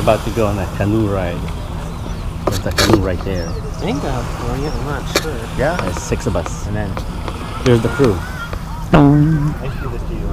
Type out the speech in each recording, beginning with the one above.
about to go on a canoe ride. There's a canoe right there. I think I have one yet, I'm not sure. Yeah, there's 6 of us, and then here's the crew. I should do this to you.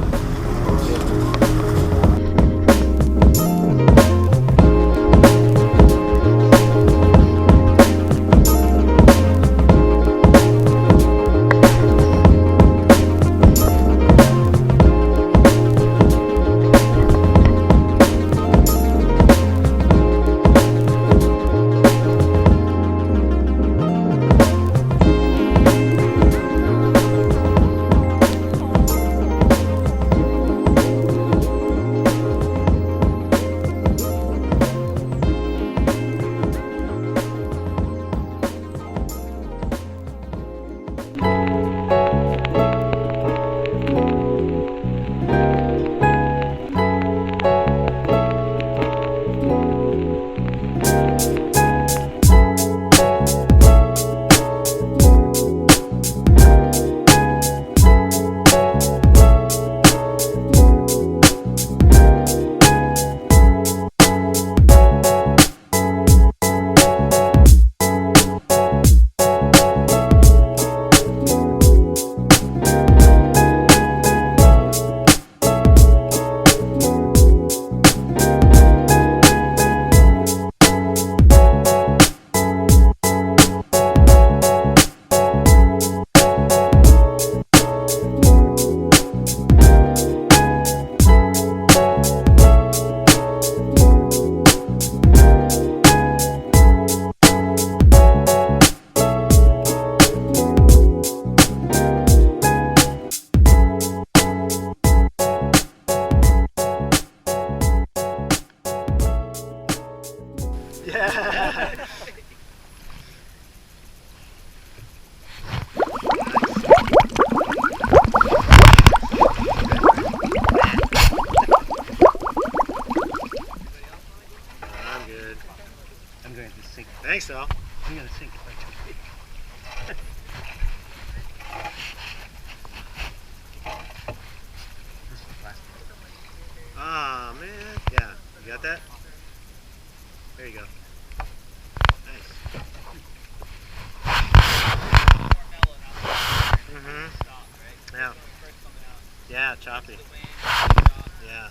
Thanks, though. I'm gonna sink it right to me. This is plastic. Ah, man. Yeah. You got that? There you go. Nice. Yeah. Yeah, choppy. Yeah.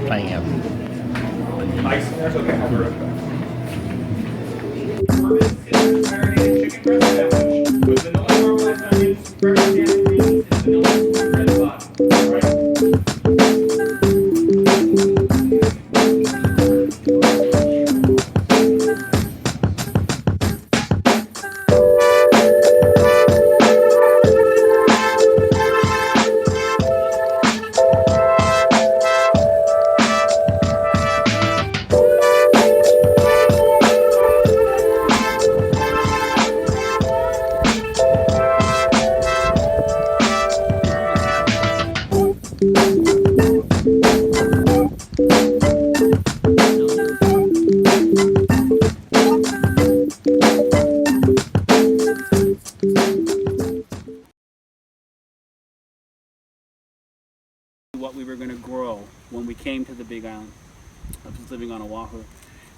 Trying out. That's okay, I'll be right back. Right. came to the Big Island. I was living on Oahu,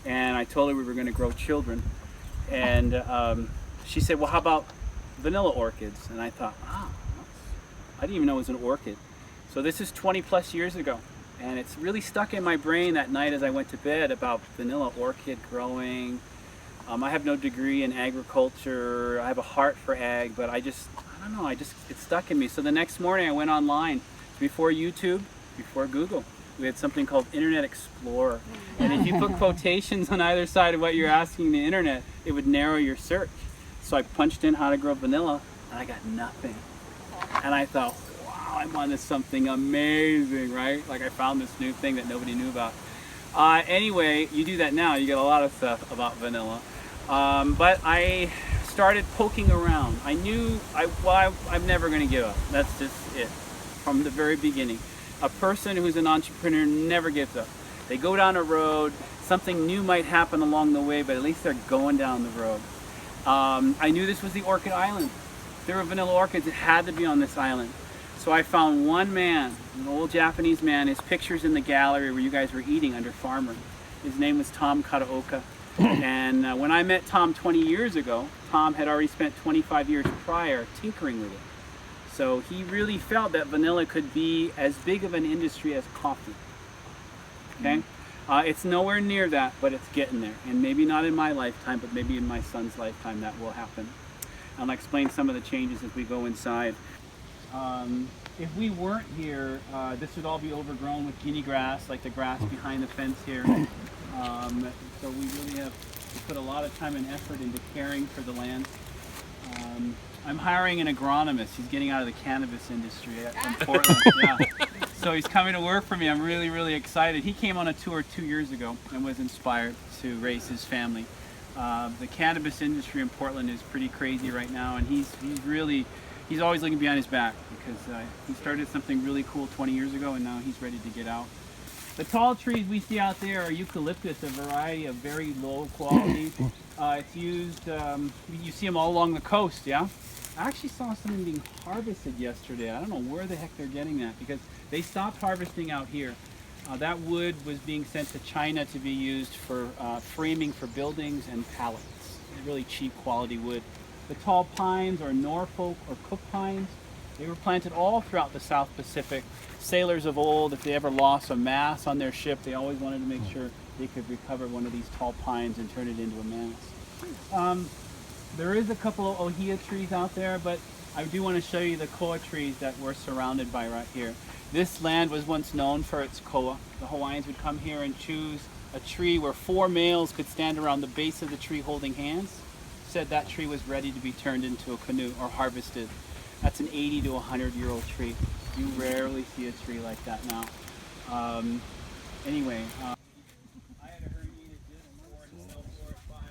and I told her we were going to grow children, and she said, well, how about vanilla orchids? And I thought, wow, I didn't even know it was an orchid. So this is 20 plus years ago, and it's really stuck in my brain that night as I went to bed about vanilla orchid growing. I have no degree in agriculture. I have a heart for ag, but I don't know, it stuck in me. So the next morning I went online, before YouTube, before Google. We had something called Internet Explorer. And if you put quotations on either side of what you're asking the internet, it would narrow your search. So I punched in how to grow vanilla, and I got nothing. And I thought, wow, I'm onto something amazing, right? Like I found this new thing that nobody knew about. Anyway, you do that now, you get a lot of stuff about vanilla. But I started poking around. I knew I'm never going to give up. That's just it, from the very beginning. A person who's an entrepreneur never gives up. They go down a road, something new might happen along the way, but at least they're going down the road. I knew this was the orchid island. If there were vanilla orchids, it had to be on this island. So I found one man, an old Japanese man, his picture's in the gallery where you guys were eating under Farmer. His name was Tom Kataoka. And when I met Tom 20 years ago, Tom had already spent 25 years prior tinkering with it. So he really felt that vanilla could be as big of an industry as coffee. Okay? It's nowhere near that, but it's getting there. And maybe not in my lifetime, but maybe in my son's lifetime that will happen. I'll explain some of the changes as we go inside. If we weren't here, this would all be overgrown with guinea grass, like the grass behind the fence here. So we really have to put a lot of time and effort into caring for the land. I'm hiring an agronomist. He's getting out of the cannabis industry from Portland. Yeah. So he's coming to work for me. I'm really, really excited. He came on a tour 2 years ago and was inspired to raise his family. The cannabis industry in Portland is pretty crazy right now, and he's always looking behind his back because he started something really cool 20 years ago, and now he's ready to get out. The tall trees we see out there are eucalyptus, a variety of very low quality. It's used, you see them all along the coast, yeah? I actually saw something being harvested yesterday. I don't know where the heck they're getting that because they stopped harvesting out here. That wood was being sent to China to be used for framing for buildings and pallets. Really cheap quality wood. The tall pines or Norfolk or Cook pines, they were planted all throughout the South Pacific. Sailors of old, if they ever lost a mast on their ship, they always wanted to make sure they could recover one of these tall pines and turn it into a mast. There is a couple of ohia trees out there, but I do want to show you the koa trees that we're surrounded by right here. This land was once known for its koa. The Hawaiians would come here and choose a tree where 4 males could stand around the base of the tree holding hands. Said that tree was ready to be turned into a canoe or harvested. That's an 80 to 100-year-old tree. You rarely see a tree like that now. Anyway, I had a herniated disc 4 and cell 4 at 5.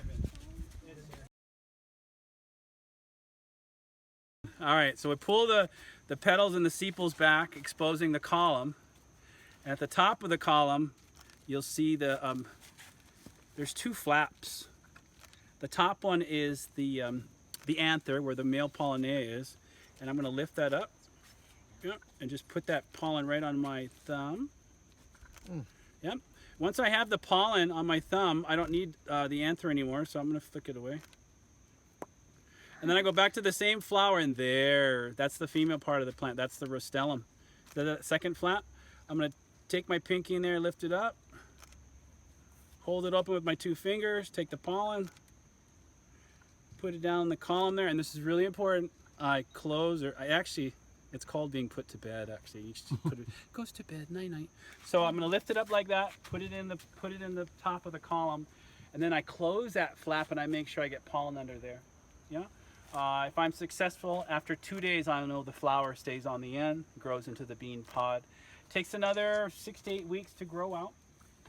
All right, so we pull the petals and the sepals back, exposing the column. And at the top of the column, you'll see there's 2 flaps. The top one is the anther, where the male pollinea is. And I'm going to lift that up, and just put that pollen right on my thumb. Yep. Once I have the pollen on my thumb, I don't need the anther anymore, so I'm going to flick it away. And then I go back to the same flower, and that's the female part of the plant. That's the rostellum. The second flap, I'm going to take my pinky in there, lift it up, hold it open with my 2 fingers, take the pollen, put it down in the column there, and this is really important. I close, it's called being put to bed, actually. You just put it, goes to bed, night-night. So I'm gonna lift it up like that, put it in the top of the column, and then I close that flap and I make sure I get pollen under there. Yeah. If I'm successful, after 2 days, I know the flower stays on the end, grows into the bean pod. It takes another 6 to 8 weeks to grow out,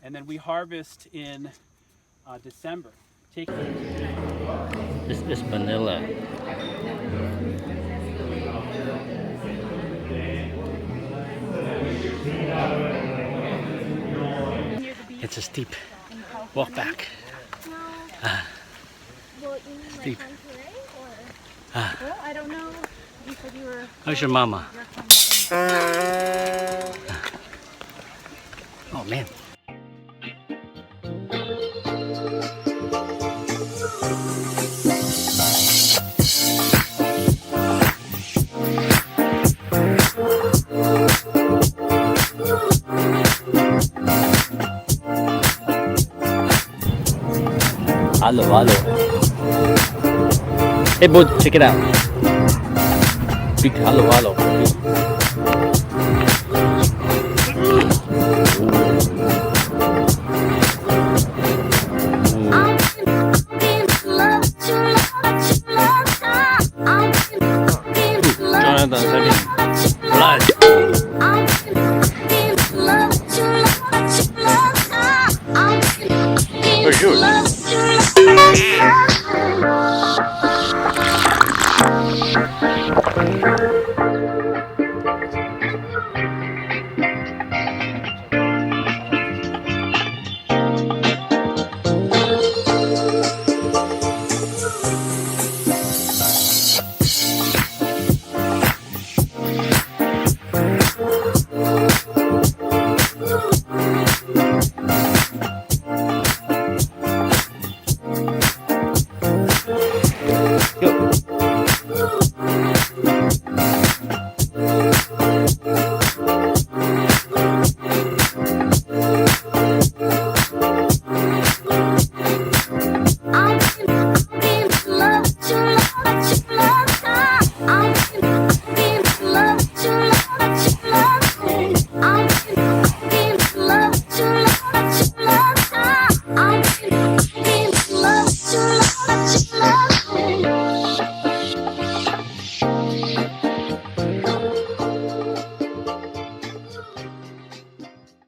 and then we harvest in December. This is vanilla. It's a steep walk back. Steep. Well, I don't know. You said you were. How's your mama? Oh man. Hello, hello. Hey, bud, check it out. Big hello, hello. Jonathan, second. Blood. For sure.